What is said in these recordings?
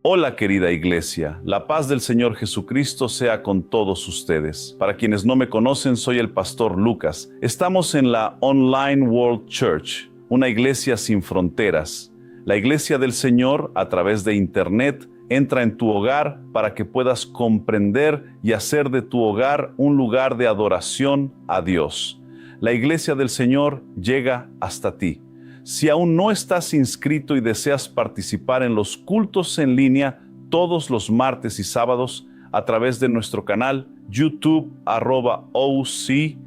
Hola querida iglesia, la paz del Señor Jesucristo sea con todos ustedes. Para quienes no me conocen, soy el pastor Lucas. Estamos en la Online World Church, una iglesia sin fronteras. La iglesia del Señor, a través de Internet, entra en tu hogar para que puedas comprender y hacer de tu hogar un lugar de adoración a Dios. La iglesia del Señor llega hasta ti. Si aún no estás inscrito y deseas participar en los cultos en línea todos los martes y sábados a través de nuestro canal YouTube @OCBR,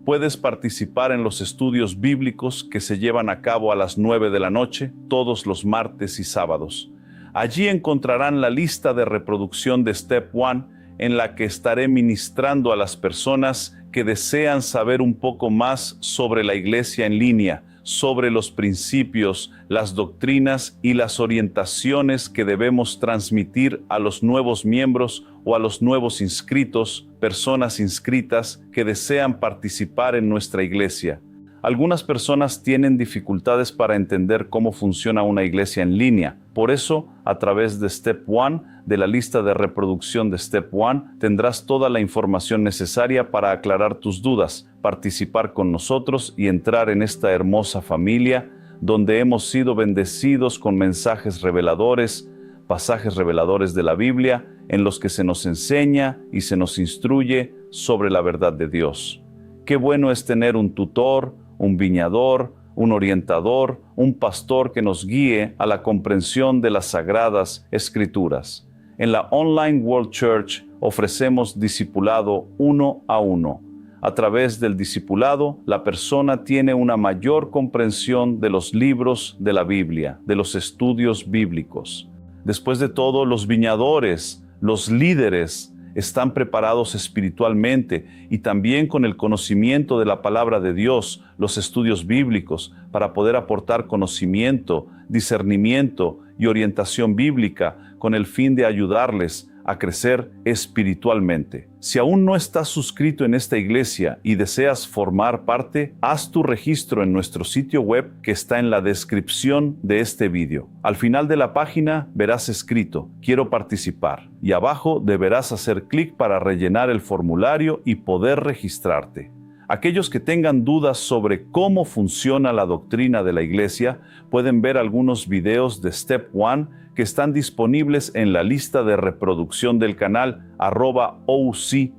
puedes participar en los estudios bíblicos que se llevan a cabo a las 9 de la noche todos los martes y sábados. Allí encontrarán la lista de reproducción de Step One, en la que estaré ministrando a las personas que desean saber un poco más sobre la iglesia en línea, sobre los principios, las doctrinas y las orientaciones que debemos transmitir a los nuevos miembros o a los nuevos inscritos, personas inscritas que desean participar en nuestra iglesia. Algunas personas tienen dificultades para entender cómo funciona una iglesia en línea. Por eso, a través de Step One, de la lista de reproducción de Step One, tendrás toda la información necesaria para aclarar tus dudas, participar con nosotros y entrar en esta hermosa familia donde hemos sido bendecidos con mensajes reveladores, pasajes reveladores de la Biblia, en los que se nos enseña y se nos instruye sobre la verdad de Dios. Qué bueno es tener un tutor, un viñador, un orientador, un pastor que nos guíe a la comprensión de las sagradas escrituras. En la Online World Church ofrecemos discipulado uno a uno. A través del discipulado, la persona tiene una mayor comprensión de los libros de la Biblia, de los estudios bíblicos. Después de todo, los viñadores, los líderes, están preparados espiritualmente y también con el conocimiento de la palabra de Dios, los estudios bíblicos, para poder aportar conocimiento, discernimiento y orientación bíblica con el fin de ayudarles a crecer espiritualmente. Si aún no estás suscrito en esta iglesia y deseas formar parte, haz tu registro en nuestro sitio web que está en la descripción de este video. Al final de la página verás escrito "Quiero participar" y abajo deberás hacer clic para rellenar el formulario y poder registrarte. Aquellos que tengan dudas sobre cómo funciona la doctrina de la iglesia pueden ver algunos videos de Step One que están disponibles en la lista de reproducción del canal @OCBR.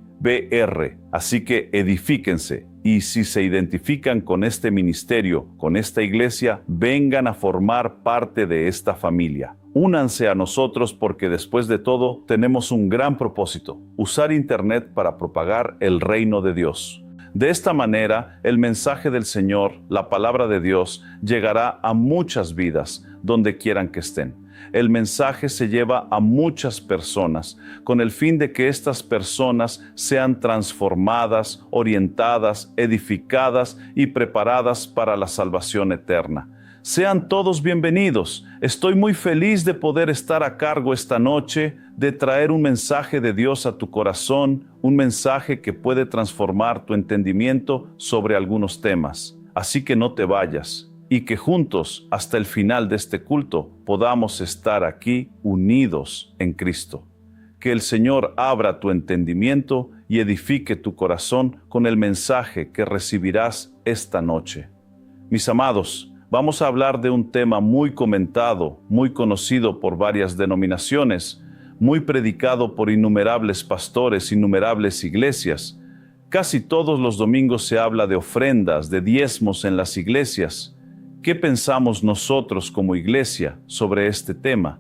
Así que edifíquense y si se identifican con este ministerio, con esta iglesia, vengan a formar parte de esta familia. Únanse a nosotros porque después de todo tenemos un gran propósito: usar Internet para propagar el reino de Dios. De esta manera, el mensaje del Señor, la palabra de Dios, llegará a muchas vidas donde quieran que estén. El mensaje se lleva a muchas personas con el fin de que estas personas sean transformadas, orientadas, edificadas y preparadas para la salvación eterna. Sean todos bienvenidos. Estoy muy feliz de poder estar a cargo esta noche, de traer un mensaje de Dios a tu corazón, un mensaje que puede transformar tu entendimiento sobre algunos temas. Así que no te vayas y que juntos, hasta el final de este culto, podamos estar aquí unidos en Cristo. Que el Señor abra tu entendimiento y edifique tu corazón con el mensaje que recibirás esta noche. Mis amados, vamos a hablar de un tema muy comentado, muy conocido por varias denominaciones, muy predicado por innumerables pastores, innumerables iglesias. Casi todos los domingos se habla de ofrendas, de diezmos en las iglesias. ¿Qué pensamos nosotros como iglesia sobre este tema?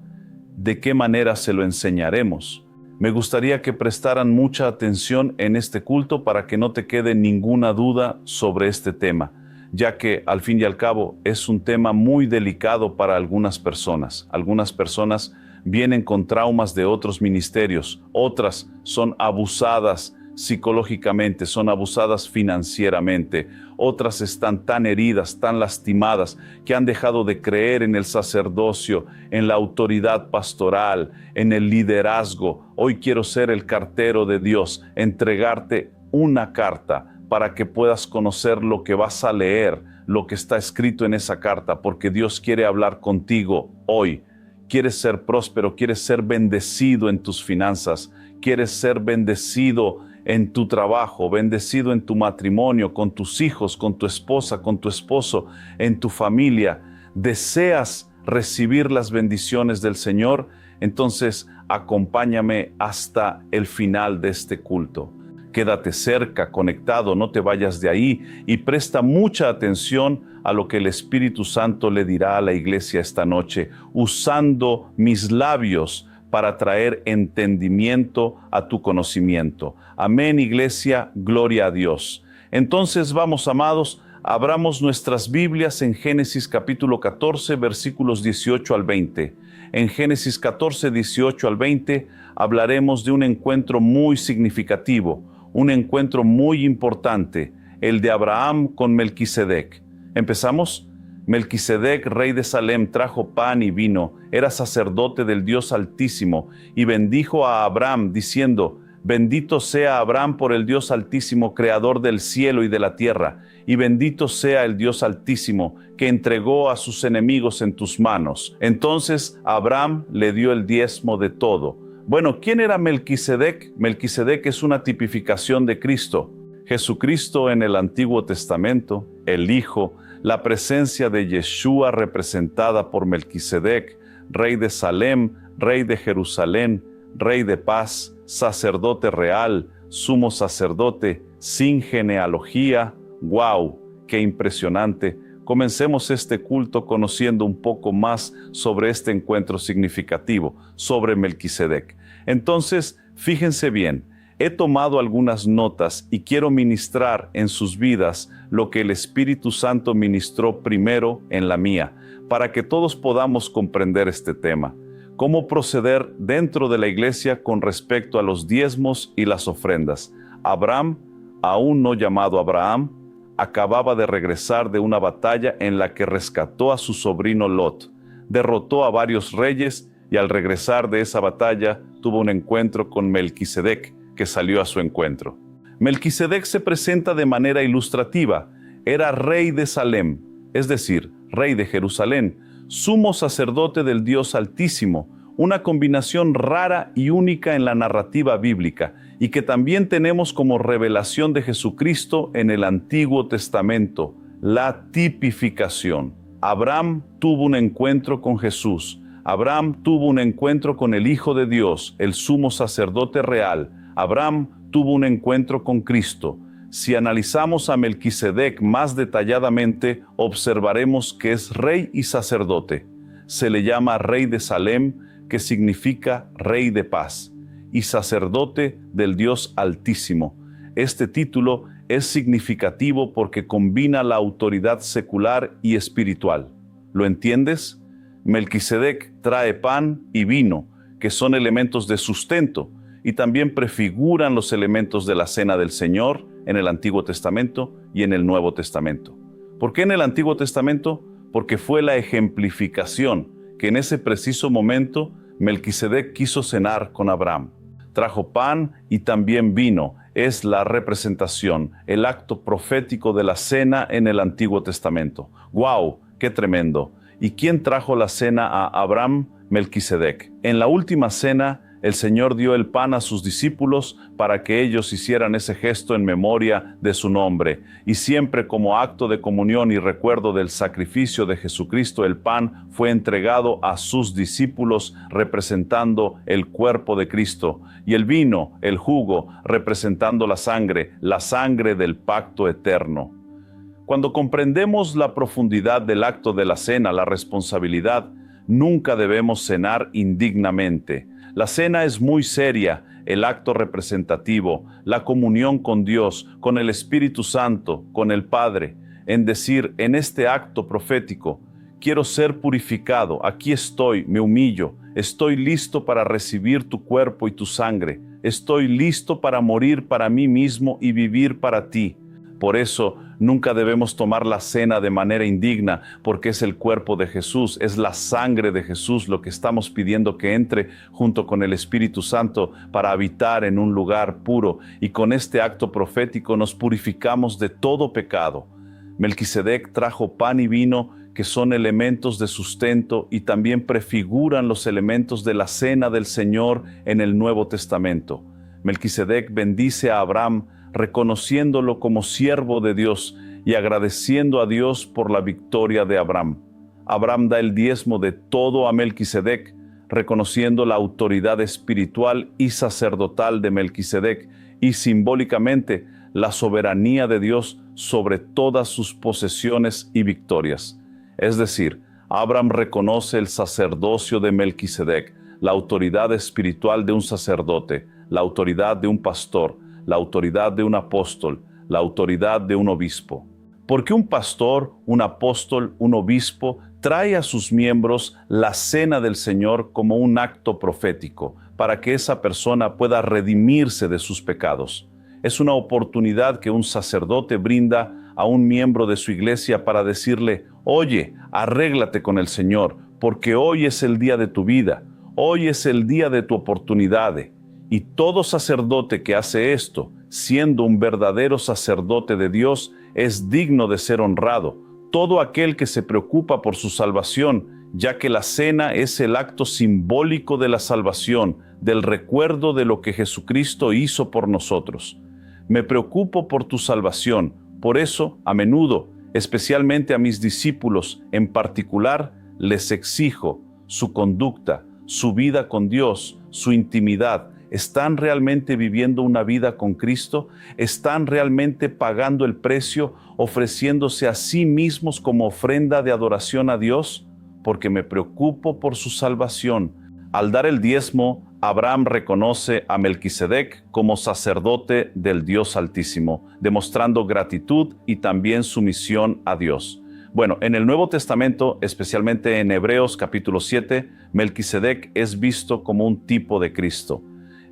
¿De qué manera se lo enseñaremos? Me gustaría que prestaran mucha atención en este culto para que no te quede ninguna duda sobre este tema, ya que al fin y al cabo es un tema muy delicado para algunas personas. Algunas personas vienen con traumas de otros ministerios, otras son abusadas psicológicamente, son abusadas financieramente, otras están tan heridas, tan lastimadas, que han dejado de creer en el sacerdocio, en la autoridad pastoral, en el liderazgo. Hoy quiero ser el cartero de Dios, entregarte una carta para que puedas conocer lo que vas a leer, lo que está escrito en esa carta, porque Dios quiere hablar contigo hoy. quieres ser próspero, quieres ser bendecido en tus finanzas, quieres ser bendecido en tu trabajo, bendecido en tu matrimonio, con tus hijos, con tu esposa, con tu esposo, en tu familia, deseas recibir las bendiciones del Señor, entonces acompáñame hasta el final de este culto. Quédate cerca, conectado, no te vayas de ahí y presta mucha atención a lo que el Espíritu Santo le dirá a la iglesia esta noche, usando mis labios para traer entendimiento a tu conocimiento. Amén, iglesia, gloria a Dios. Entonces vamos, amados, abramos nuestras Biblias en Génesis capítulo 14, versículos 18 al 20. En Génesis 14, 18 al 20, hablaremos de un encuentro muy significativo, un encuentro muy importante, el de Abraham con Melquisedec. ¿Empezamos? Melquisedec, rey de Salem, trajo pan y vino, era sacerdote del Dios Altísimo, y bendijo a Abraham, diciendo: bendito sea Abraham por el Dios Altísimo, creador del cielo y de la tierra, y bendito sea el Dios Altísimo, que entregó a sus enemigos en tus manos. Entonces Abraham le dio el diezmo de todo. Bueno, ¿quién era Melquisedec? Melquisedec es una tipificación de Cristo. Jesucristo en el Antiguo Testamento, el Hijo, la presencia de Yeshua representada por Melquisedec, rey de Salem, rey de Jerusalén, rey de paz, sacerdote real, sumo sacerdote, sin genealogía. ¡Wow! ¡Qué impresionante! Comencemos este culto conociendo un poco más sobre este encuentro significativo, sobre Melquisedec. Entonces, fíjense bien, he tomado algunas notas y quiero ministrar en sus vidas lo que el Espíritu Santo ministró primero en la mía, para que todos podamos comprender este tema. Cómo proceder dentro de la iglesia con respecto a los diezmos y las ofrendas. Abraham, aún no llamado Abraham, acababa de regresar de una batalla en la que rescató a su sobrino Lot, derrotó a varios reyes y al regresar de esa batalla tuvo un encuentro con Melquisedec, que salió a su encuentro. Melquisedec se presenta de manera ilustrativa. Era rey de Salem, es decir, rey de Jerusalén, sumo sacerdote del Dios Altísimo, una combinación rara y única en la narrativa bíblica, y que también tenemos como revelación de Jesucristo en el Antiguo Testamento, la tipificación. Abraham tuvo un encuentro con Jesús. Abraham tuvo un encuentro con el Hijo de Dios, el sumo sacerdote real. Abraham tuvo un encuentro con Cristo. Si analizamos a Melquisedec más detalladamente, observaremos que es rey y sacerdote. Se le llama rey de Salem, que significa rey de paz, y sacerdote del Dios Altísimo. Este título es significativo porque combina la autoridad secular y espiritual. ¿Lo entiendes? Melquisedec trae pan y vino, que son elementos de sustento, y también prefiguran los elementos de la cena del Señor en el Antiguo Testamento y en el Nuevo Testamento. ¿Por qué en el Antiguo Testamento? Porque fue la ejemplificación que en ese preciso momento Melquisedec quiso cenar con Abraham. Trajo pan y también vino. Es la representación, el acto profético de la cena en el Antiguo Testamento. ¡Wow! ¡Qué tremendo! ¿Y quién trajo la cena a Abraham? Melquisedec. En la última cena, el Señor dio el pan a sus discípulos para que ellos hicieran ese gesto en memoria de su nombre. Y siempre como acto de comunión y recuerdo del sacrificio de Jesucristo, el pan fue entregado a sus discípulos representando el cuerpo de Cristo. Y el vino, el jugo, representando la sangre del pacto eterno. Cuando comprendemos la profundidad del acto de la cena, la responsabilidad, nunca debemos cenar indignamente. La cena es muy seria, el acto representativo, la comunión con Dios, con el Espíritu Santo, con el Padre, en decir, en este acto profético, quiero ser purificado, aquí estoy, me humillo, estoy listo para recibir tu cuerpo y tu sangre, estoy listo para morir para mí mismo y vivir para ti. Por eso, nunca debemos tomar la cena de manera indigna, porque es el cuerpo de Jesús, es la sangre de Jesús lo que estamos pidiendo que entre junto con el Espíritu Santo para habitar en un lugar puro, y con este acto profético nos purificamos de todo pecado. Melquisedec trajo pan y vino que son elementos de sustento y también prefiguran los elementos de la cena del Señor en el Nuevo Testamento. Melquisedec bendice a Abraham reconociéndolo como siervo de Dios y agradeciendo a Dios por la victoria de Abraham. Abraham da el diezmo de todo a Melquisedec, reconociendo la autoridad espiritual y sacerdotal de Melquisedec y simbólicamente la soberanía de Dios sobre todas sus posesiones y victorias. Es decir, Abraham reconoce el sacerdocio de Melquisedec, la autoridad espiritual de un sacerdote, la autoridad de un pastor, la autoridad de un apóstol, la autoridad de un obispo. Porque un pastor, un apóstol, un obispo trae a sus miembros la cena del Señor como un acto profético, para que esa persona pueda redimirse de sus pecados. Es una oportunidad que un sacerdote brinda a un miembro de su iglesia para decirle: oye, arréglate con el Señor, porque hoy es el día de tu vida, hoy es el día de tu oportunidad. Y todo sacerdote que hace esto, siendo un verdadero sacerdote de Dios, es digno de ser honrado. Todo aquel que se preocupa por su salvación, ya que la cena es el acto simbólico de la salvación, del recuerdo de lo que Jesucristo hizo por nosotros. Me preocupo por tu salvación, por eso, a menudo, especialmente a mis discípulos en particular, les exijo su conducta, su vida con Dios, su intimidad. ¿Están realmente viviendo una vida con Cristo? ¿Están realmente pagando el precio, ofreciéndose a sí mismos como ofrenda de adoración a Dios? Porque me preocupo por su salvación. Al dar el diezmo, Abraham reconoce a Melquisedec como sacerdote del Dios Altísimo, demostrando gratitud y también sumisión a Dios. Bueno, en el Nuevo Testamento, especialmente en Hebreos capítulo 7, Melquisedec es visto como un tipo de Cristo.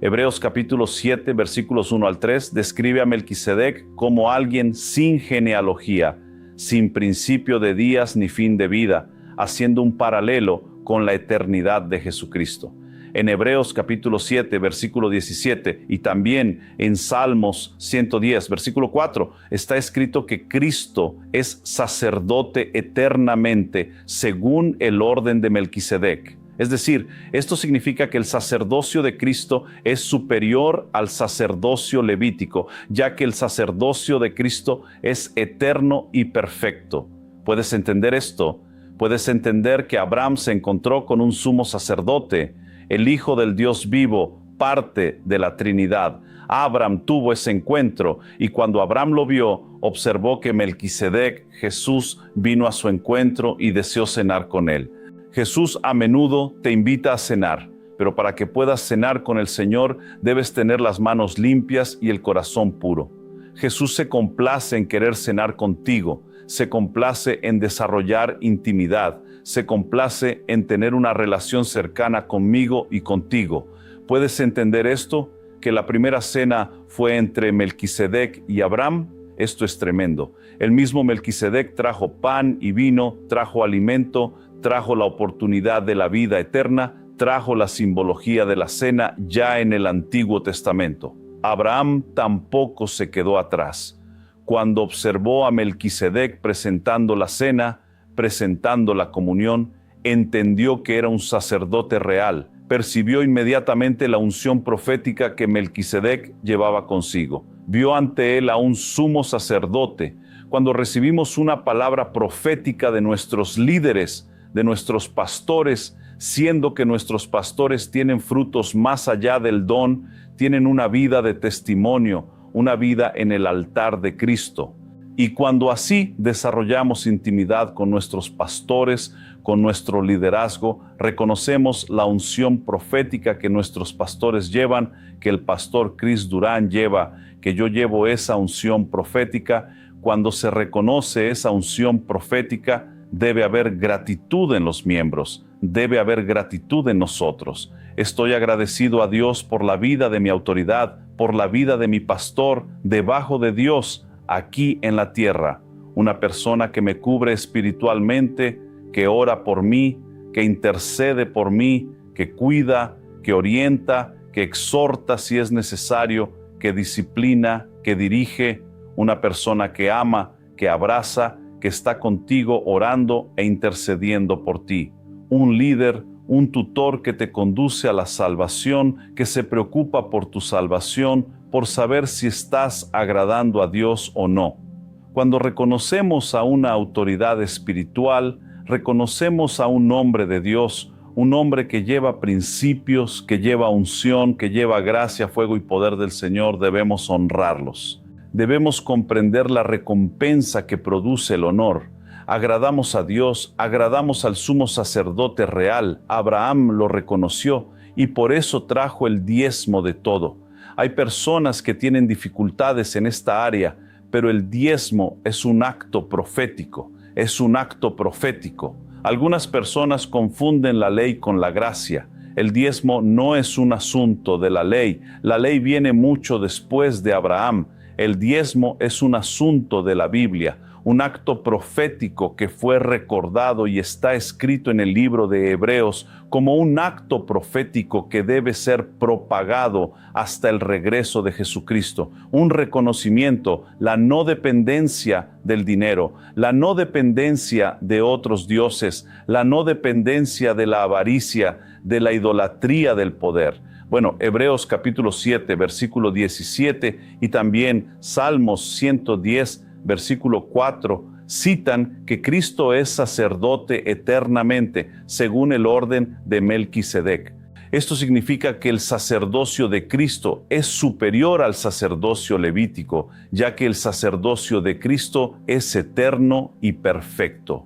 Hebreos capítulo 7, versículos 1 al 3, describe a Melquisedec como alguien sin genealogía, sin principio de días ni fin de vida, haciendo un paralelo con la eternidad de Jesucristo. En Hebreos capítulo 7, versículo 17, y también en Salmos 110, versículo 4, está escrito que Cristo es sacerdote eternamente según el orden de Melquisedec. Es decir, esto significa que el sacerdocio de Cristo es superior al sacerdocio levítico, ya que el sacerdocio de Cristo es eterno y perfecto. ¿Puedes entender esto? Puedes entender que Abraham se encontró con un sumo sacerdote, el Hijo del Dios vivo, parte de la Trinidad. Abraham tuvo ese encuentro y cuando Abraham lo vio, observó que Melquisedec, Jesús, vino a su encuentro y deseó cenar con él. Jesús a menudo te invita a cenar, pero para que puedas cenar con el Señor debes tener las manos limpias y el corazón puro. Jesús se complace en querer cenar contigo, se complace en desarrollar intimidad, se complace en tener una relación cercana conmigo y contigo. ¿Puedes entender esto? Que la primera cena fue entre Melquisedec y Abraham. Esto es tremendo. El mismo Melquisedec trajo pan y vino, trajo alimento, trajo la oportunidad de la vida eterna, trajo la simbología de la cena ya en el Antiguo Testamento. Abraham tampoco se quedó atrás. Cuando observó a Melquisedec presentando la cena, presentando la comunión, entendió que era un sacerdote real, percibió inmediatamente la unción profética que Melquisedec llevaba consigo. Vio ante él a un sumo sacerdote. Cuando recibimos una palabra profética de nuestros líderes, de nuestros pastores, siendo que nuestros pastores tienen frutos más allá del don, tienen una vida de testimonio, una vida en el altar de Cristo. Y cuando así desarrollamos intimidad con nuestros pastores, con nuestro liderazgo, reconocemos la unción profética que nuestros pastores llevan, que el pastor Chris Durán lleva, que yo llevo esa unción profética. Cuando se reconoce esa unción profética, debe haber gratitud en los miembros, debe haber gratitud en nosotros. Estoy agradecido a Dios por la vida de mi autoridad, por la vida de mi pastor, debajo de Dios, aquí en la tierra. Una persona que me cubre espiritualmente, que ora por mí, que intercede por mí, que cuida, que orienta, que exhorta si es necesario, que disciplina, que dirige. Una persona que ama, que abraza, que está contigo orando e intercediendo por ti. Un líder, un tutor que te conduce a la salvación, que se preocupa por tu salvación, por saber si estás agradando a Dios o no. Cuando reconocemos a una autoridad espiritual, reconocemos a un hombre de Dios, un hombre que lleva principios, que lleva unción, que lleva gracia, fuego y poder del Señor, debemos honrarlos. Debemos comprender la recompensa que produce el honor. Agradamos a Dios, agradamos al sumo sacerdote real. Abraham lo reconoció y por eso trajo el diezmo de todo. Hay personas que tienen dificultades en esta área, pero el diezmo es un acto profético, es un acto profético. Algunas personas confunden la ley con la gracia. El diezmo no es un asunto de la ley viene mucho después de Abraham. El diezmo es un asunto de la Biblia, un acto profético que fue recordado y está escrito en el libro de Hebreos como un acto profético que debe ser propagado hasta el regreso de Jesucristo. Un reconocimiento, la no dependencia del dinero, la no dependencia de otros dioses, la no dependencia de la avaricia, de la idolatría del poder. Bueno, Hebreos capítulo 7, versículo 17 y también Salmos 110, versículo 4, citan que Cristo es sacerdote eternamente, según el orden de Melquisedec. Esto significa que el sacerdocio de Cristo es superior al sacerdocio levítico, ya que el sacerdocio de Cristo es eterno y perfecto.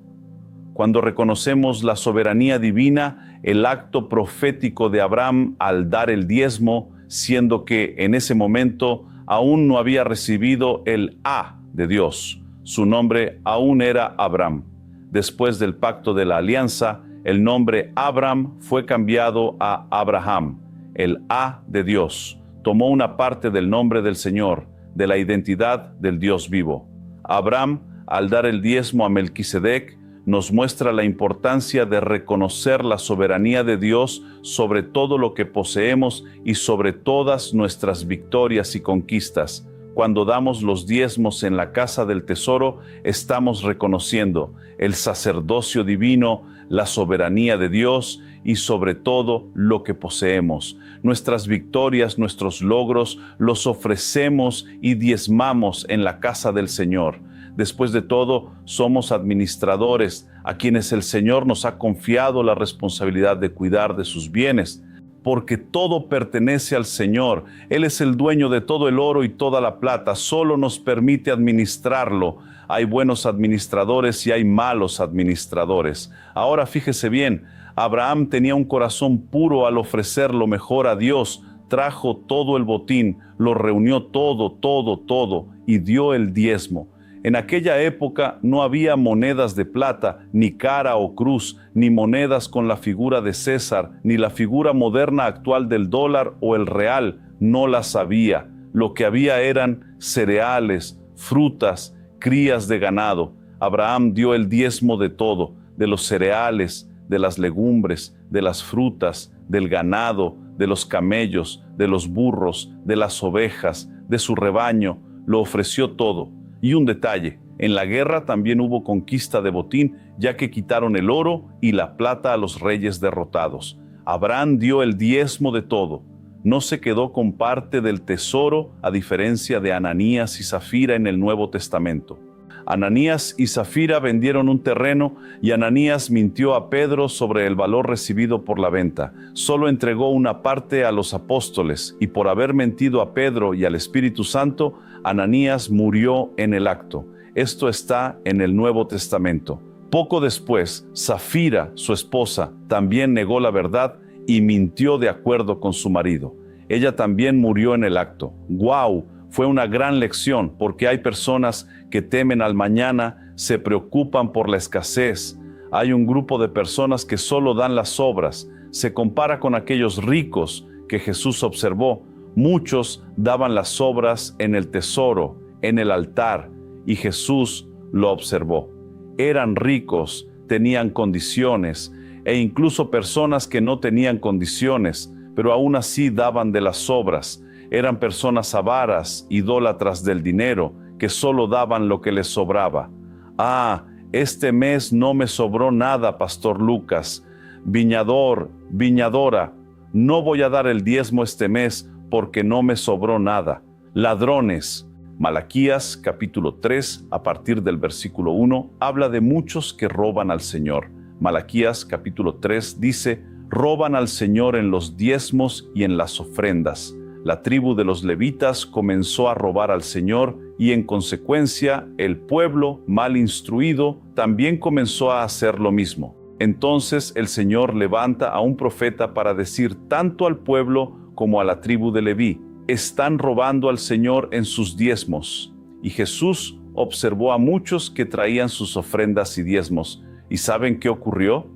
Cuando reconocemos la soberanía divina, el acto profético de Abraham al dar el diezmo, siendo que en ese momento aún no había recibido el A de Dios. Su nombre aún era Abram. Después del pacto de la alianza, el nombre Abram fue cambiado a Abraham. El A de Dios tomó una parte del nombre del Señor, de la identidad del Dios vivo. Abram, al dar el diezmo a Melquisedec, nos muestra la importancia de reconocer la soberanía de Dios sobre todo lo que poseemos y sobre todas nuestras victorias y conquistas. Cuando damos los diezmos en la casa del tesoro, estamos reconociendo el sacerdocio divino, la soberanía de Dios y sobre todo lo que poseemos. Nuestras victorias, nuestros logros, los ofrecemos y diezmamos en la casa del Señor. Después de todo, somos administradores a quienes el Señor nos ha confiado la responsabilidad de cuidar de sus bienes, porque todo pertenece al Señor. Él es el dueño de todo el oro y toda la plata, solo nos permite administrarlo. Hay buenos administradores y hay malos administradores. Ahora fíjese bien, Abraham tenía un corazón puro al ofrecer lo mejor a Dios. Trajo todo el botín, lo reunió todo y dio el diezmo. En aquella época no había monedas de plata, ni cara o cruz, ni monedas con la figura de César, ni la figura moderna actual del dólar o el real. No las había. Lo que había eran cereales, frutas, crías de ganado. Abraham dio el diezmo de todo, de los cereales, de las legumbres, de las frutas, del ganado, de los camellos, de los burros, de las ovejas, de su rebaño. Lo ofreció todo. Y un detalle, en la guerra también hubo conquista de botín, ya que quitaron el oro y la plata a los reyes derrotados. Abraham dio el diezmo de todo. No se quedó con parte del tesoro, a diferencia de Ananías y Zafira en el Nuevo Testamento. Ananías y Zafira vendieron un terreno y Ananías mintió a Pedro sobre el valor recibido por la venta. Solo entregó una parte a los apóstoles y por haber mentido a Pedro y al Espíritu Santo, Ananías murió en el acto. Esto está en el Nuevo Testamento. Poco después, Zafira, su esposa, también negó la verdad y mintió de acuerdo con su marido. Ella también murió en el acto. ¡Guau! Fue una gran lección porque hay personas que temen al mañana, se preocupan por la escasez. Hay un grupo de personas que solo dan las obras. Se compara con aquellos ricos que Jesús observó. Muchos daban las obras en el tesoro, en el altar, y Jesús lo observó. Eran ricos, tenían condiciones, e incluso personas que no tenían condiciones, pero aún así daban de las obras. Eran personas avaras, idólatras del dinero, que solo daban lo que les sobraba. Ah, este mes no me sobró nada, Pastor Lucas. Viñador, viñadora, no voy a dar el diezmo este mes porque no me sobró nada. Ladrones. Malaquías capítulo 3, a partir del versículo 1, habla de muchos que roban al Señor. Malaquías capítulo 3 dice: roban al Señor en los diezmos y en las ofrendas. La tribu de los levitas comenzó a robar al Señor y en consecuencia el pueblo, mal instruido, también comenzó a hacer lo mismo. Entonces el Señor levanta a un profeta para decir tanto al pueblo como a la tribu de Leví: están robando al Señor en sus diezmos. Y Jesús observó a muchos que traían sus ofrendas y diezmos. ¿Y saben qué ocurrió?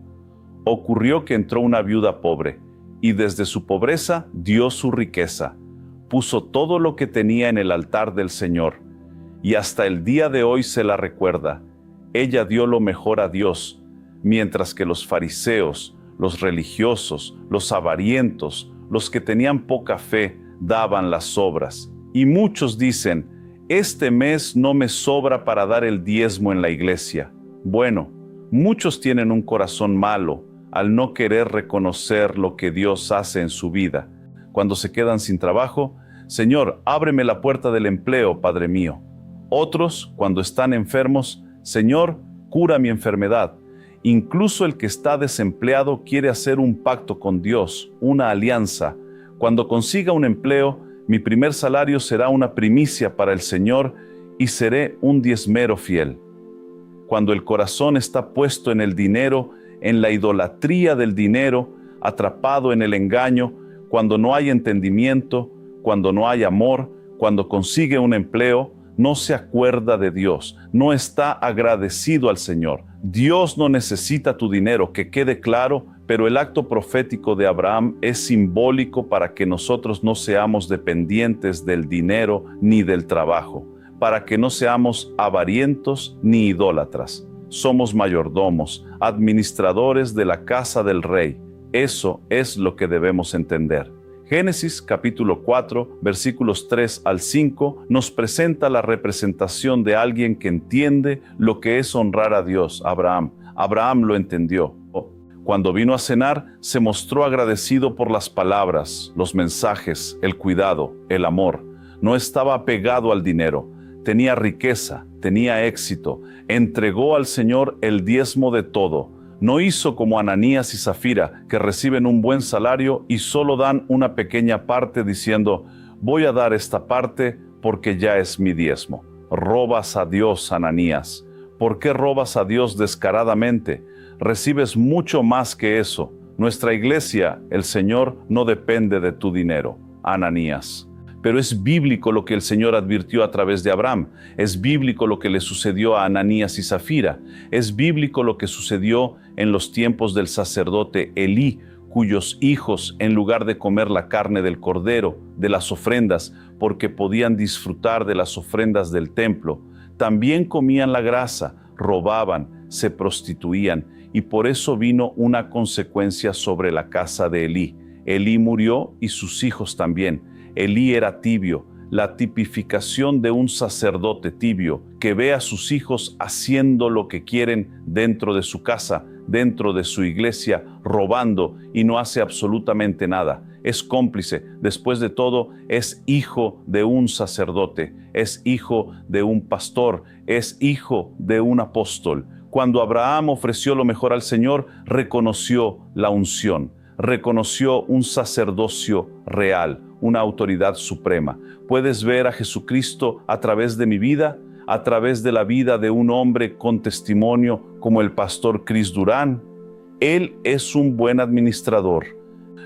Ocurrió que entró una viuda pobre, y desde su pobreza dio su riqueza. Puso todo lo que tenía en el altar del Señor, y hasta el día de hoy se la recuerda. Ella dio lo mejor a Dios, mientras que los fariseos, los religiosos, los avarientos, los que tenían poca fe, daban las sobras. Y muchos dicen: este mes no me sobra para dar el diezmo en la iglesia. Bueno, muchos tienen un corazón malo al no querer reconocer lo que Dios hace en su vida. Cuando se quedan sin trabajo: Señor, ábreme la puerta del empleo, Padre mío. Otros, cuando están enfermos: Señor, cura mi enfermedad. Incluso el que está desempleado quiere hacer un pacto con Dios, una alianza. Cuando consiga un empleo, mi primer salario será una primicia para el Señor y seré un diezmero fiel. Cuando el corazón está puesto en el dinero, en la idolatría del dinero, atrapado en el engaño, cuando no hay entendimiento, cuando no hay amor, cuando consigue un empleo, no se acuerda de Dios, no está agradecido al Señor. Dios no necesita tu dinero, que quede claro, pero el acto profético de Abraham es simbólico para que nosotros no seamos dependientes del dinero ni del trabajo, para que no seamos avarientos ni idólatras. Somos mayordomos, administradores de la casa del rey. Eso es lo que debemos entender. Génesis capítulo 4, versículos 3 al 5, nos presenta la representación de alguien que entiende lo que es honrar a Dios, Abraham. Abraham lo entendió. Cuando vino a cenar, se mostró agradecido por las palabras, los mensajes, el cuidado, el amor. No estaba apegado al dinero. Tenía riqueza, tenía éxito. Entregó al Señor el diezmo de todo. No hizo como Ananías y Zafira, que reciben un buen salario y solo dan una pequeña parte diciendo: voy a dar esta parte porque ya es mi diezmo. Robas a Dios, Ananías. ¿Por qué robas a Dios descaradamente? Recibes mucho más que eso. Nuestra iglesia, el Señor, no depende de tu dinero, Ananías. Pero es bíblico lo que el Señor advirtió a través de Abraham. Es bíblico lo que le sucedió a Ananías y Zafira. Es bíblico lo que sucedió en los tiempos del sacerdote Elí, cuyos hijos, en lugar de comer la carne del cordero, de las ofrendas, porque podían disfrutar de las ofrendas del templo, también comían la grasa, robaban, se prostituían, y por eso vino una consecuencia sobre la casa de Elí. Elí murió y sus hijos también. Elí era tibio, la tipificación de un sacerdote tibio que ve a sus hijos haciendo lo que quieren dentro de su casa, dentro de su iglesia, robando, y no hace absolutamente nada. Es cómplice. Después de todo, es hijo de un sacerdote, es hijo de un pastor, es hijo de un apóstol. Cuando Abraham ofreció lo mejor al Señor, reconoció la unción, reconoció un sacerdocio real, una autoridad suprema. ¿Puedes ver a Jesucristo a través de mi vida? A través de la vida de un hombre con testimonio como el pastor Chris Durán. Él es un buen administrador.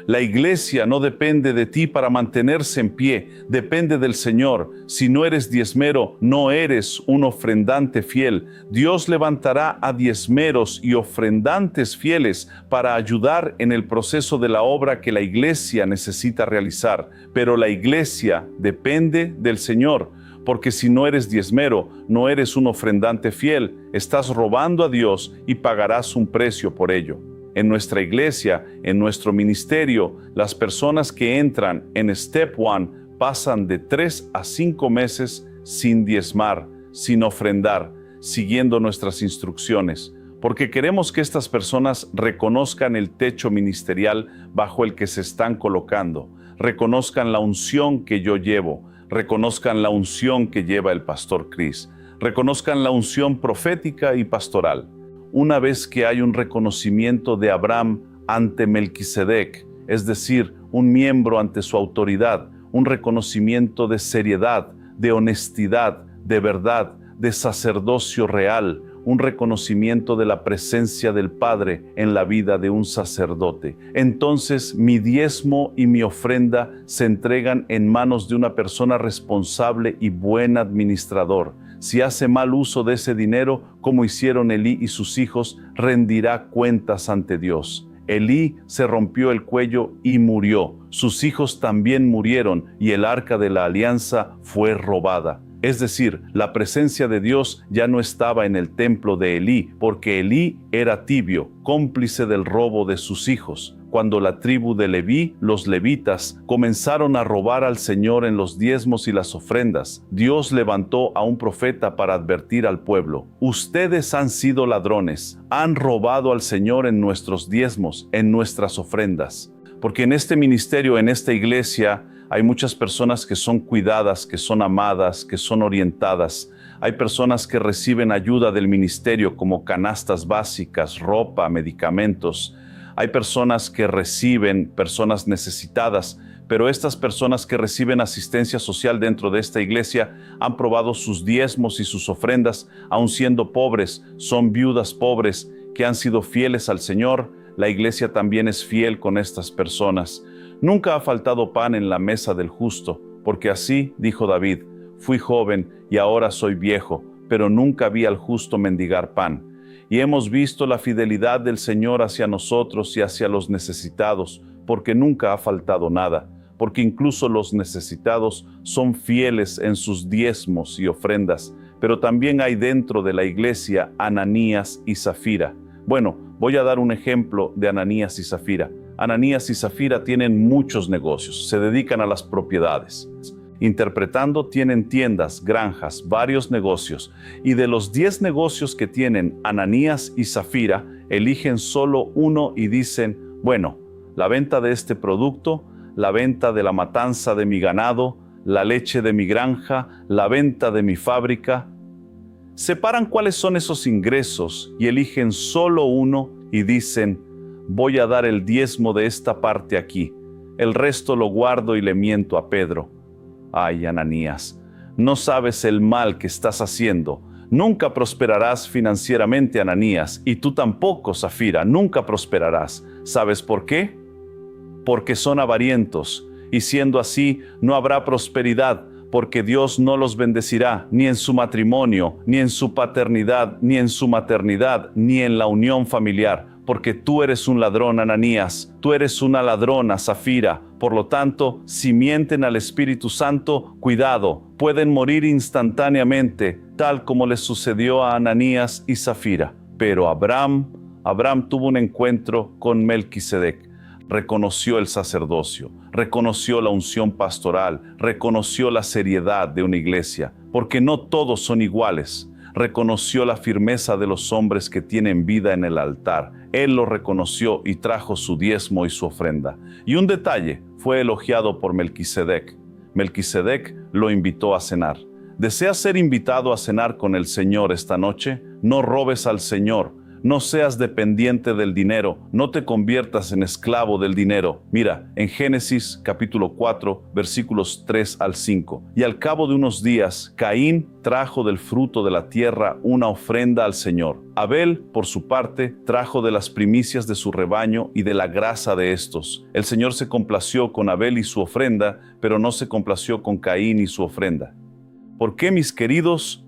La iglesia no depende de ti para mantenerse en pie, depende del Señor. Si no eres diezmero, no eres un ofrendante fiel. Dios levantará a diezmeros y ofrendantes fieles para ayudar en el proceso de la obra que la iglesia necesita realizar. Pero la iglesia depende del Señor, porque si no eres diezmero, no eres un ofrendante fiel, estás robando a Dios y pagarás un precio por ello. En nuestra iglesia, en nuestro ministerio, las personas que entran en Step 1 pasan de 3 a 5 meses sin diezmar, sin ofrendar. siguiendo nuestras instrucciones, porque queremos que estas personas reconozcan el techo ministerial bajo el que se están colocando, reconozcan la unción que yo llevo, reconozcan la unción que lleva el pastor Chris, reconozcan la unción profética y pastoral. Una vez que hay un reconocimiento de Abraham ante Melquisedec, es decir, un miembro ante su autoridad, un reconocimiento de seriedad, de honestidad, de verdad, de sacerdocio real, un reconocimiento de la presencia del Padre en la vida de un sacerdote. Entonces mi diezmo y mi ofrenda se entregan en manos de una persona responsable y buen administrador. Si hace mal uso de ese dinero, como hicieron Elí y sus hijos, rendirá cuentas ante Dios. Elí se rompió el cuello y murió. Sus hijos también murieron y el arca de la alianza fue robada. Es decir, la presencia de Dios ya no estaba en el templo de Elí, porque Elí era tibio, cómplice del robo de sus hijos. Cuando la tribu de Leví, los levitas, comenzaron a robar al Señor en los diezmos y las ofrendas, Dios levantó a un profeta para advertir al pueblo: ustedes han sido ladrones, han robado al Señor en nuestros diezmos, en nuestras ofrendas. Porque en este ministerio, en esta iglesia, hay muchas personas que son cuidadas, que son amadas, que son orientadas. Hay personas que reciben ayuda del ministerio como canastas básicas, ropa, medicamentos. Hay personas que reciben, personas necesitadas, pero estas personas que reciben asistencia social dentro de esta iglesia han probado sus diezmos y sus ofrendas, aun siendo pobres, son viudas pobres que han sido fieles al Señor. La iglesia también es fiel con estas personas. Nunca ha faltado pan en la mesa del justo, porque así dijo David: fui joven y ahora soy viejo, pero nunca vi al justo mendigar pan. Y hemos visto la fidelidad del Señor hacia nosotros y hacia los necesitados, porque nunca ha faltado nada, porque incluso los necesitados son fieles en sus diezmos y ofrendas. Pero también hay dentro de la iglesia Ananías y Zafira. Bueno, voy a dar un ejemplo de Ananías y Zafira. Ananías y Zafira tienen muchos negocios, se dedican a las propiedades. Interpretando, tienen tiendas, granjas, varios negocios. Y de los 10 negocios que tienen Ananías y Zafira, eligen solo uno y dicen: bueno, la venta de este producto, la venta de la matanza de mi ganado, la leche de mi granja, la venta de mi fábrica. Separan cuáles son esos ingresos y eligen solo uno y dicen: voy a dar el diezmo de esta parte aquí, el resto lo guardo y le miento a Pedro. Ay, Ananías, no sabes el mal que estás haciendo. Nunca prosperarás financieramente, Ananías, y tú tampoco, Zafira, nunca prosperarás. ¿Sabes por qué? Porque son avarientos, y siendo así, no habrá prosperidad, porque Dios no los bendecirá, ni en su matrimonio, ni en su paternidad, ni en su maternidad, ni en la unión familiar. Porque tú eres un ladrón, Ananías, tú eres una ladrona, Zafira. Por lo tanto, si mienten al Espíritu Santo, cuidado, pueden morir instantáneamente, tal como les sucedió a Ananías y Zafira. Pero Abraham tuvo un encuentro con Melquisedec. Reconoció el sacerdocio, reconoció la unción pastoral, reconoció la seriedad de una iglesia, porque no todos son iguales. Reconoció la firmeza de los hombres que tienen vida en el altar. Él lo reconoció y trajo su diezmo y su ofrenda. Y un detalle, fue elogiado por Melquisedec. Melquisedec lo invitó a cenar. ¿Deseas ser invitado a cenar con el Señor esta noche? No robes al Señor. No seas dependiente del dinero, no te conviertas en esclavo del dinero. Mira, en Génesis capítulo 4, versículos 3 al 5. Y al cabo de unos días, Caín trajo del fruto de la tierra una ofrenda al Señor. Abel, por su parte, trajo de las primicias de su rebaño y de la grasa de estos. El Señor se complació con Abel y su ofrenda, pero no se complació con Caín y su ofrenda. ¿Por qué, mis queridos?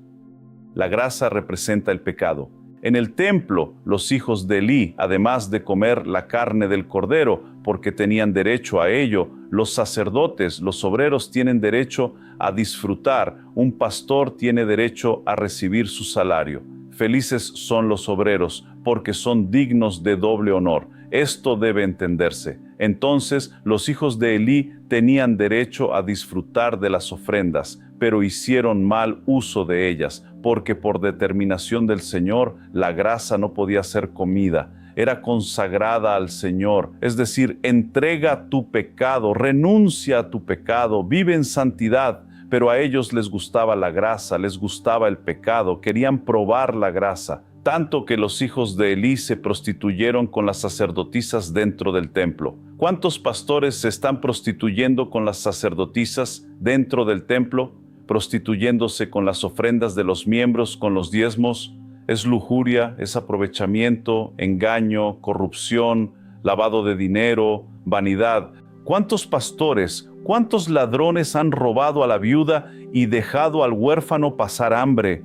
La grasa representa el pecado. En el templo, los hijos de Elí, además de comer la carne del cordero, porque tenían derecho a ello, los sacerdotes, los obreros tienen derecho a disfrutar. Un pastor tiene derecho a recibir su salario. Felices son los obreros, porque son dignos de doble honor. Esto debe entenderse. Entonces los hijos de Elí tenían derecho a disfrutar de las ofrendas, pero hicieron mal uso de ellas, porque por determinación del Señor la grasa no podía ser comida. Era consagrada al Señor, es decir, entrega tu pecado, renuncia a tu pecado, vive en santidad. Pero a ellos les gustaba la grasa, les gustaba el pecado, querían probar la grasa, tanto que los hijos de Elí se prostituyeron con las sacerdotisas dentro del templo. ¿Cuántos pastores se están prostituyendo con las sacerdotisas dentro del templo? Prostituyéndose con las ofrendas de los miembros, con los diezmos. Es lujuria, es aprovechamiento, engaño, corrupción, lavado de dinero, vanidad. ¿Cuántos pastores, cuántos ladrones han robado a la viuda y dejado al huérfano pasar hambre?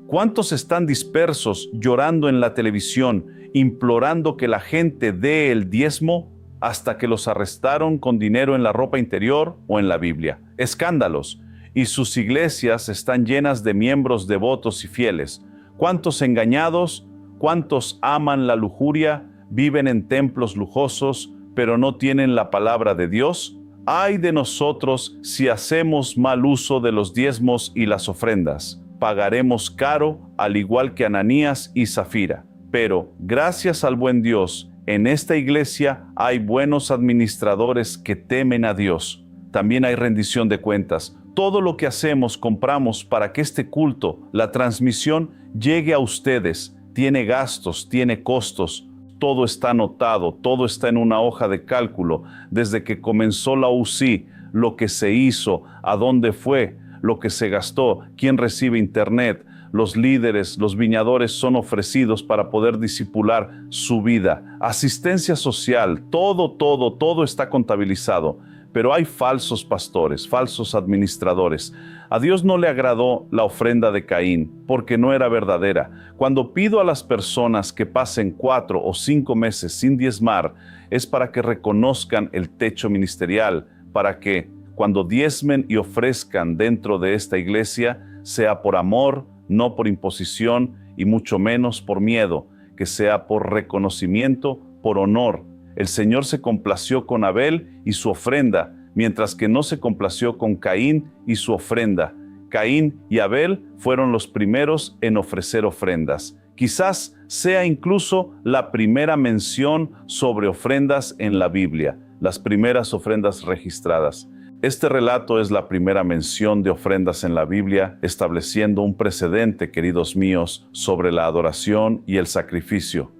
¿Cuántos están dispersos llorando en la televisión, implorando que la gente dé el diezmo hasta que los arrestaron con dinero en la ropa interior o en la Biblia? Escándalos. Y sus iglesias están llenas de miembros devotos y fieles. ¿Cuántos engañados? ¿Cuántos aman la lujuria? Viven en templos lujosos, pero no tienen la palabra de Dios. ¡Ay de nosotros si hacemos mal uso de los diezmos y las ofrendas! Pagaremos caro, al igual que Ananías y Zafira. Pero, gracias al buen Dios, en esta iglesia hay buenos administradores que temen a Dios. También hay rendición de cuentas. Todo lo que hacemos, compramos para que este culto, la transmisión, llegue a ustedes. Tiene gastos, tiene costos. Todo está anotado, todo está en una hoja de cálculo. Desde que comenzó la UCI, lo que se hizo, a dónde fue, lo que se gastó, quién recibe internet, los líderes, los viñadores son ofrecidos para poder discipular su vida. Asistencia social, todo está contabilizado. Pero hay falsos pastores, falsos administradores. A Dios no le agradó la ofrenda de Caín, porque no era verdadera. Cuando pido a las personas que pasen 4 o 5 meses sin diezmar, es para que reconozcan el techo ministerial, para que cuando diezmen y ofrezcan dentro de esta iglesia, sea por amor, no por imposición y mucho menos por miedo, que sea por reconocimiento, por honor. El Señor se complació con Abel y su ofrenda, mientras que no se complació con Caín y su ofrenda. Caín y Abel fueron los primeros en ofrecer ofrendas. Quizás sea incluso la primera mención sobre ofrendas en la Biblia, las primeras ofrendas registradas. Este relato es la primera mención de ofrendas en la Biblia, estableciendo un precedente, queridos míos, sobre la adoración y el sacrificio.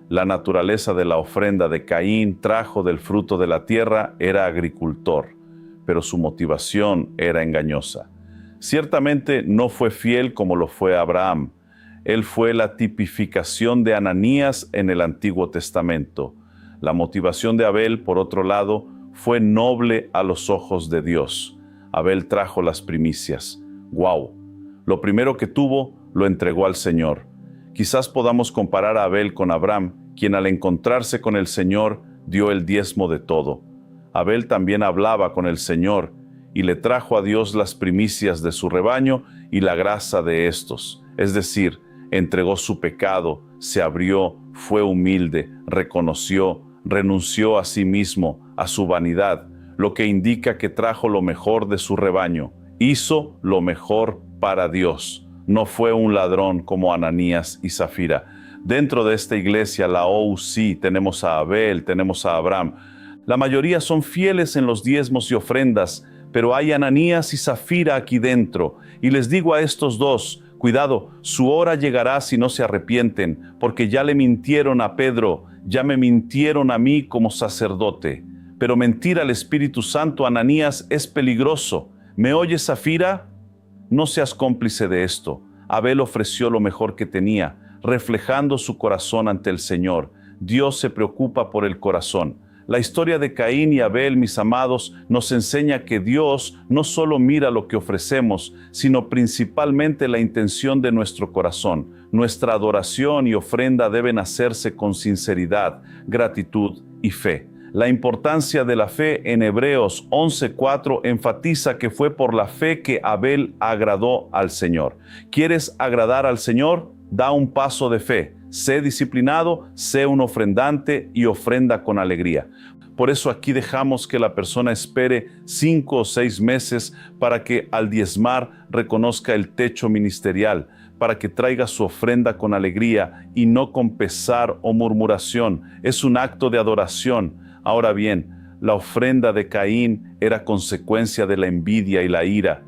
La naturaleza de la ofrenda de Caín trajo del fruto de la tierra, era agricultor, pero su motivación era engañosa. Ciertamente no fue fiel como lo fue Abraham. Él fue la tipificación de Ananías en el Antiguo Testamento. La motivación de Abel, por otro lado, fue noble a los ojos de Dios. Abel trajo las primicias. ¡Guau! Lo primero que tuvo, lo entregó al Señor. Quizás podamos comparar a Abel con Abraham, quien al encontrarse con el Señor dio el diezmo de todo. Abel también hablaba con el Señor y le trajo a Dios las primicias de su rebaño y la grasa de estos. Es decir, entregó su pecado, se abrió, fue humilde, reconoció, renunció a sí mismo, a su vanidad, lo que indica que trajo lo mejor de su rebaño. Hizo lo mejor para Dios. No fue un ladrón como Ananías y Zafira. Dentro de esta iglesia, la OUC, tenemos a Abel, tenemos a Abraham. La mayoría son fieles en los diezmos y ofrendas, pero hay Ananías y Zafira aquí dentro. Y les digo a estos dos, cuidado, su hora llegará si no se arrepienten, porque ya le mintieron a Pedro, ya me mintieron a mí como sacerdote. Pero mentir al Espíritu Santo, Ananías, es peligroso. ¿Me oyes, Zafira? No seas cómplice de esto. Abel ofreció lo mejor que tenía, reflejando su corazón ante el Señor. Dios se preocupa por el corazón. La historia de Caín y Abel, mis amados, nos enseña que Dios no solo mira lo que ofrecemos, sino principalmente la intención de nuestro corazón. Nuestra adoración y ofrenda deben hacerse con sinceridad, gratitud y fe. La importancia de la fe en Hebreos 11:4 enfatiza que fue por la fe que Abel agradó al Señor. ¿Quieres agradar al Señor? Da un paso de fe. Sé disciplinado, sé un ofrendante y ofrenda con alegría. Por eso aquí dejamos que la persona espere 5 o 6 meses para que al diezmar reconozca el techo ministerial, para que traiga su ofrenda con alegría y no con pesar o murmuración. Es un acto de adoración. Ahora bien, la ofrenda de Caín era consecuencia de la envidia y la ira.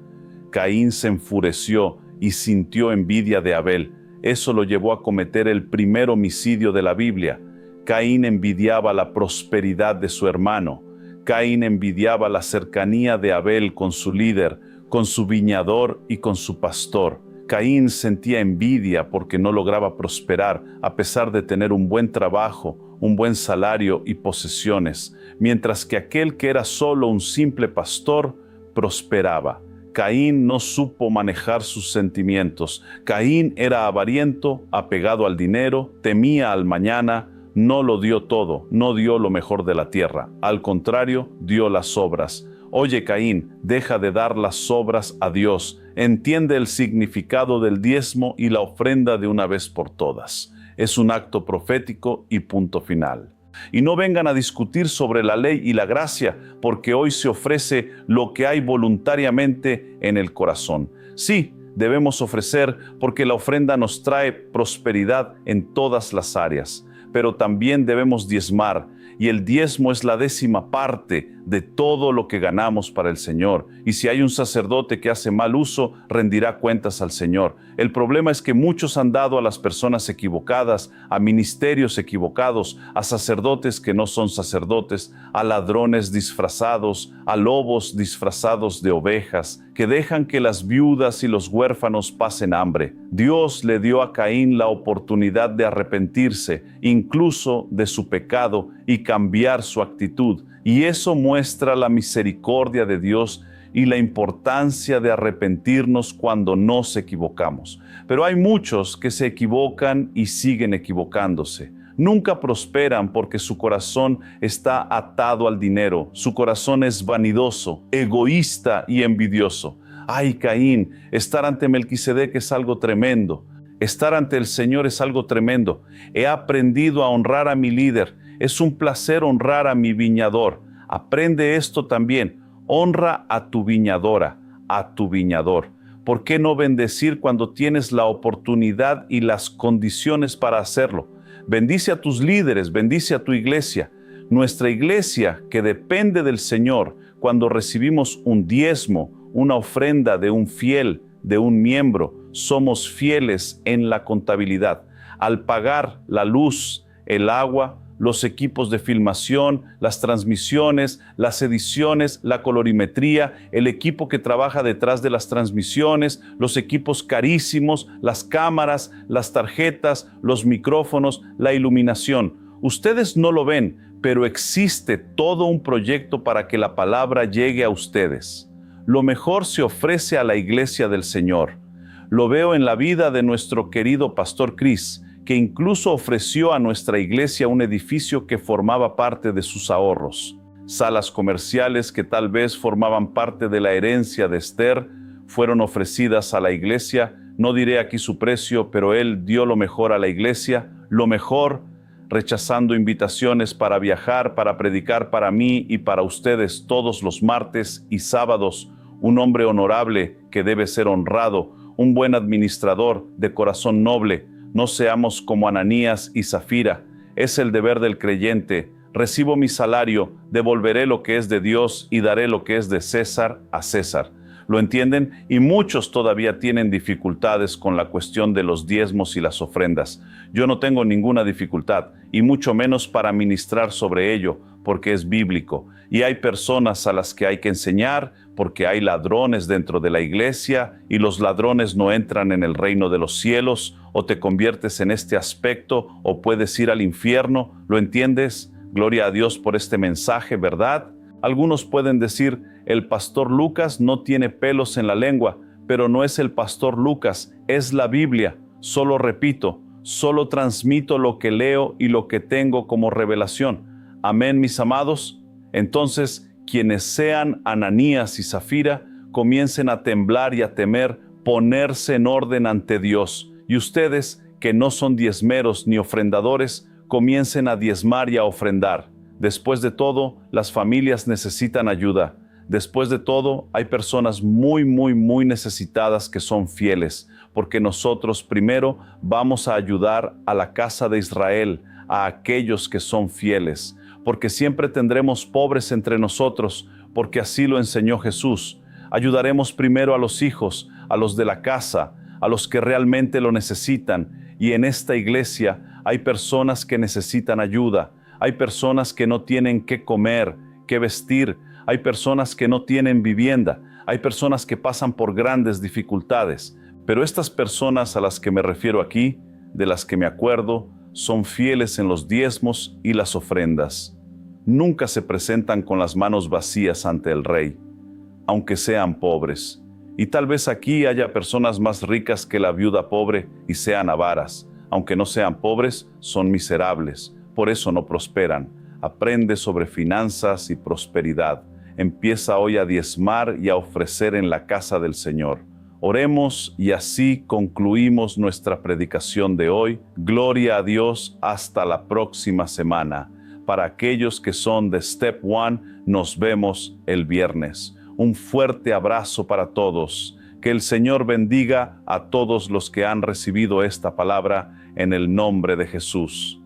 Caín se enfureció y sintió envidia de Abel. Eso lo llevó a cometer el primer homicidio de la Biblia. Caín envidiaba la prosperidad de su hermano. Caín envidiaba la cercanía de Abel con su líder, con su viñador y con su pastor. Caín sentía envidia porque no lograba prosperar a pesar de tener un buen trabajo, un buen salario y posesiones, mientras que aquel que era solo un simple pastor prosperaba. Caín no supo manejar sus sentimientos. Caín era avariento, apegado al dinero, temía al mañana, no lo dio todo, no dio lo mejor de la tierra. Al contrario, dio las obras. Oye, Caín, deja de dar las obras a Dios. Entiende el significado del diezmo y la ofrenda de una vez por todas. Es un acto profético y punto final. Y no vengan a discutir sobre la ley y la gracia, porque hoy se ofrece lo que hay voluntariamente en el corazón. Sí, debemos ofrecer porque la ofrenda nos trae prosperidad en todas las áreas, pero también debemos diezmar, y el diezmo es la 10ª parte de todo lo que ganamos para el Señor. Y si hay un sacerdote que hace mal uso, rendirá cuentas al Señor. El problema es que muchos han dado a las personas equivocadas, a ministerios equivocados, a sacerdotes que no son sacerdotes, a ladrones disfrazados, a lobos disfrazados de ovejas, que dejan que las viudas y los huérfanos pasen hambre. Dios le dio a Caín la oportunidad de arrepentirse, incluso de su pecado, y cambiar su actitud. Y eso muestra la misericordia de Dios y la importancia de arrepentirnos cuando nos equivocamos. Pero hay muchos que se equivocan y siguen equivocándose. Nunca prosperan porque su corazón está atado al dinero. Su corazón es vanidoso, egoísta y envidioso. Ay, Caín, estar ante Melquisedec es algo tremendo. Estar ante el Señor es algo tremendo. He aprendido a honrar a mi líder. Es un placer honrar a mi viñador. Aprende esto también. Honra a tu viñadora, a tu viñador. ¿Por qué no bendecir cuando tienes la oportunidad y las condiciones para hacerlo? Bendice a tus líderes, bendice a tu iglesia. Nuestra iglesia, que depende del Señor, cuando recibimos un diezmo, una ofrenda de un fiel, de un miembro, somos fieles en la contabilidad. Al pagar la luz, el agua, los equipos de filmación, las transmisiones, las ediciones, la colorimetría, el equipo que trabaja detrás de las transmisiones, los equipos carísimos, las cámaras, las tarjetas, los micrófonos, la iluminación. Ustedes no lo ven, pero existe todo un proyecto para que la palabra llegue a ustedes. Lo mejor se ofrece a la iglesia del Señor. Lo veo en la vida de nuestro querido pastor Chris, que incluso ofreció a nuestra iglesia un edificio que formaba parte de sus ahorros. Salas comerciales que tal vez formaban parte de la herencia de Esther fueron ofrecidas a la iglesia. No diré aquí su precio, pero él dio lo mejor a la iglesia, lo mejor, rechazando invitaciones para viajar, para predicar para mí y para ustedes todos los martes y sábados. Un hombre honorable que debe ser honrado, un buen administrador de corazón noble. No seamos como Ananías y Zafira. Es el deber del creyente. Recibo mi salario, devolveré lo que es de Dios y daré lo que es de César a César. ¿Lo entienden? Y muchos todavía tienen dificultades con la cuestión de los diezmos y las ofrendas. Yo no tengo ninguna dificultad, y mucho menos para ministrar sobre ello, porque es bíblico. Y hay personas a las que hay que enseñar, porque hay ladrones dentro de la iglesia, y los ladrones no entran en el reino de los cielos. O te conviertes en este aspecto, o puedes ir al infierno. ¿Lo entiendes? Gloria a Dios por este mensaje, ¿verdad? Algunos pueden decir, el pastor Lucas no tiene pelos en la lengua, pero no es el pastor Lucas, es la Biblia. Solo repito, solo transmito lo que leo y lo que tengo como revelación. Amén, mis amados. Entonces, quienes sean Ananías y Zafira, comiencen a temblar y a temer, ponerse en orden ante Dios. Y ustedes, que no son diezmeros ni ofrendadores, comiencen a diezmar y a ofrendar. Después de todo, las familias necesitan ayuda. Después de todo, hay personas muy necesitadas que son fieles, porque nosotros primero vamos a ayudar a la casa de Israel, a aquellos que son fieles, porque siempre tendremos pobres entre nosotros, porque así lo enseñó Jesús. Ayudaremos primero a los hijos, a los de la casa, a los que realmente lo necesitan, y en esta iglesia hay personas que necesitan ayuda, hay personas que no tienen qué comer, qué vestir, hay personas que no tienen vivienda, hay personas que pasan por grandes dificultades, pero estas personas a las que me refiero aquí, de las que me acuerdo, son fieles en los diezmos y las ofrendas. Nunca se presentan con las manos vacías ante el Rey, aunque sean pobres. Y tal vez aquí haya personas más ricas que la viuda pobre y sean avaras. Aunque no sean pobres, son miserables, por eso no prosperan. Aprende sobre finanzas y prosperidad. Empieza hoy a diezmar y a ofrecer en la casa del Señor. Oremos y así concluimos nuestra predicación de hoy. Gloria a Dios, hasta la próxima semana. Para aquellos que son de Step One, nos vemos el viernes. Un fuerte abrazo para todos. Que el Señor bendiga a todos los que han recibido esta palabra en el nombre de Jesús.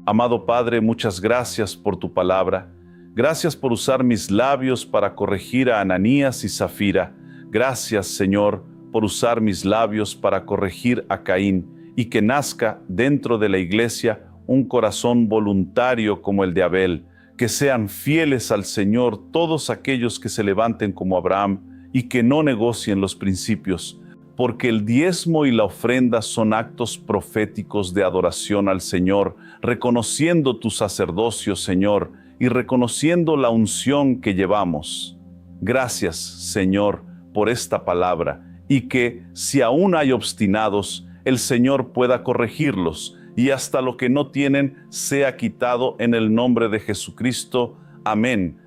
Amado Padre, muchas gracias por tu palabra. Gracias por usar mis labios para corregir a Ananías y Zafira. Gracias, Señor, por usar mis labios para corregir a Caín y que nazca dentro de la iglesia un corazón voluntario como el de Abel. Que sean fieles al Señor todos aquellos que se levanten como Abraham y que no negocien los principios, porque el diezmo y la ofrenda son actos proféticos de adoración al Señor, reconociendo tu sacerdocio, Señor, y reconociendo la unción que llevamos. Gracias, Señor, por esta palabra, y que, si aún hay obstinados, el Señor pueda corregirlos, y hasta lo que no tienen sea quitado en el nombre de Jesucristo. Amén.